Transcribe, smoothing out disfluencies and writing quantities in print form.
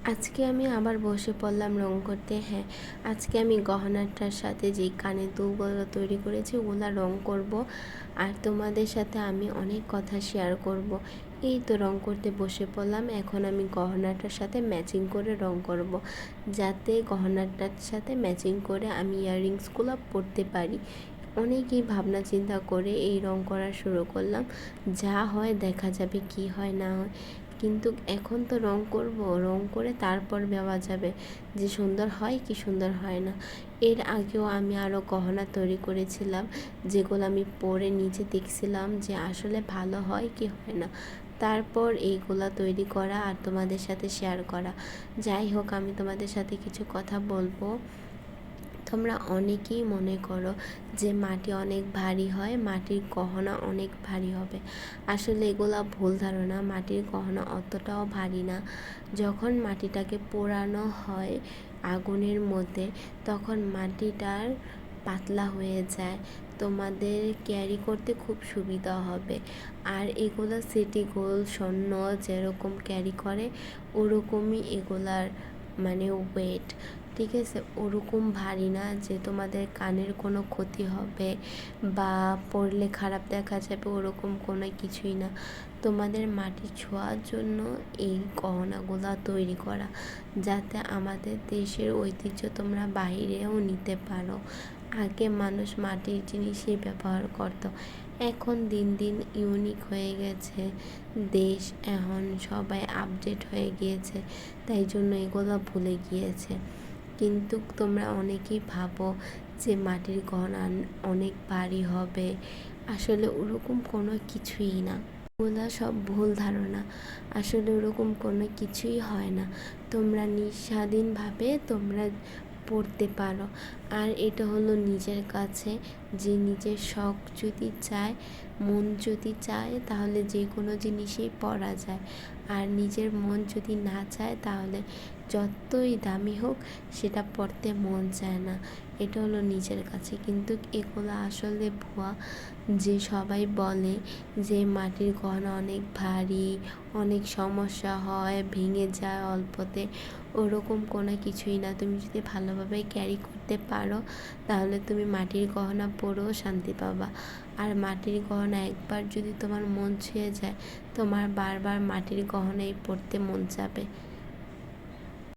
আজকে আমি আবার বসে পড়লাম রং করতে। হ্যাঁ, আজকে আমি গহনাটার সাথে যেই কানের দুলগুলো তৈরি করেছি ওগুলো রং করব, আর তোমাদের সাথে আমি অনেক কথা শেয়ার করব। এই তো রং করতে বসে পড়লাম। এখন আমি গহনাটার সাথে ম্যাচিং করে রং করব, যাতে গহনাটার সাথে ম্যাচিং করে আমি ইয়াররিংসগুলো পরতে পারি। অনেকই ভাবনা চিন্তা করে এই রং করা শুরু করলাম। যা হয় দেখা যাবে, কি হয় না হয়। কিন্তু এখন তো রং করব, রং করে তারপর ভাবা যাবে যে সুন্দর হয় কি সুন্দর হয় না। এর আগেও আমি আরও গহনা তৈরি করেছিলাম, যেগুলো আমি পরে নিজে দেখছিলাম যে আসলে ভালো হয় কি হয় না। তারপর এইগুলা তৈরি করা আর তোমাদের সাথে শেয়ার করা। যাই হোক, আমি তোমাদের সাথে কিছু কথা বলবো। তোমরা অনেকেই মনে করো যে মাটি অনেক ভারী হয়, মাটির গহনা অনেক ভারী হবে। আসলে এগুলা ভুল ধারণা। মাটির গহনা অতটাও ভারী না। যখন মাটিটাকে পোড়ানো হয় আগুনের মধ্যে, তখন মাটিটার পাতলা হয়ে যায়, তোমাদের ক্যারি করতে খুব সুবিধা হবে। আর এগুলো সিটি গোল্ড, স্বর্ণ যেরকম ক্যারি করে ওরকমই এগুলার মানে ওয়েট। ঠিক আছে, ওরকম ভারী না যে তোমাদের কানের কোনো ক্ষতি হবে বা পরলে খারাপ দেখা যাবে, ওরকম কোনো কিছুই না। তোমাদের মাটি ছোঁয়ার জন্য এই গহনাগুলো তৈরি করা, যাতে আমাদের দেশের ঐতিহ্য তোমরা বাইরেও নিতে পারো। আগে মানুষ মাটির জিনিসই ব্যবহার করত, এখন দিন দিন ইউনিক হয়ে গেছে দেশ, এখন সবাই আপডেট হয়ে গিয়েছে, তাই জন্য এগুলো ভুলে গিয়েছে। কিন্তু তোমরা অনেকেই ভাবো যে মাটির গহনা অনেক ভারী হবে। আসলে ওরকম কোনো কিছুই না, ওগুলো সব ভুল ধারণা। আসলে ওরকম কোনো কিছুই হয় না। তোমরা নিঃস্বাধীনভাবে তোমরা পড়তে পারো। আর এটা হলো নিজের কাছে, যে নিজের শখ যদি চায়, মন যদি চায়, তাহলে যে কোনো জিনিসই পরা যায়। আর নিজের মন যদি না চায়, তাহলে যতই দামি হোক সেটা পরতে মন চায় না। এটা হলো নিজের কাছে। কিন্তু এগুলো আসলে ভুয়া। যে সবাই বলে যে মাটির গহনা অনেক ভারী, অনেক সমস্যা হয়, ভেঙে যায় অল্পতে, ওরকম কোনো কিছুই না। তুমি যদি ভালোভাবে ক্যারি করতে পারো, তাহলে তুমি মাটির গহনা পরেও শান্তি পাবা। আর মাটির গহনা একবার যদি তোমার মন ছুঁয়ে যায়, তোমার বারবার মাটির গহনাই পরতে মন চাবে।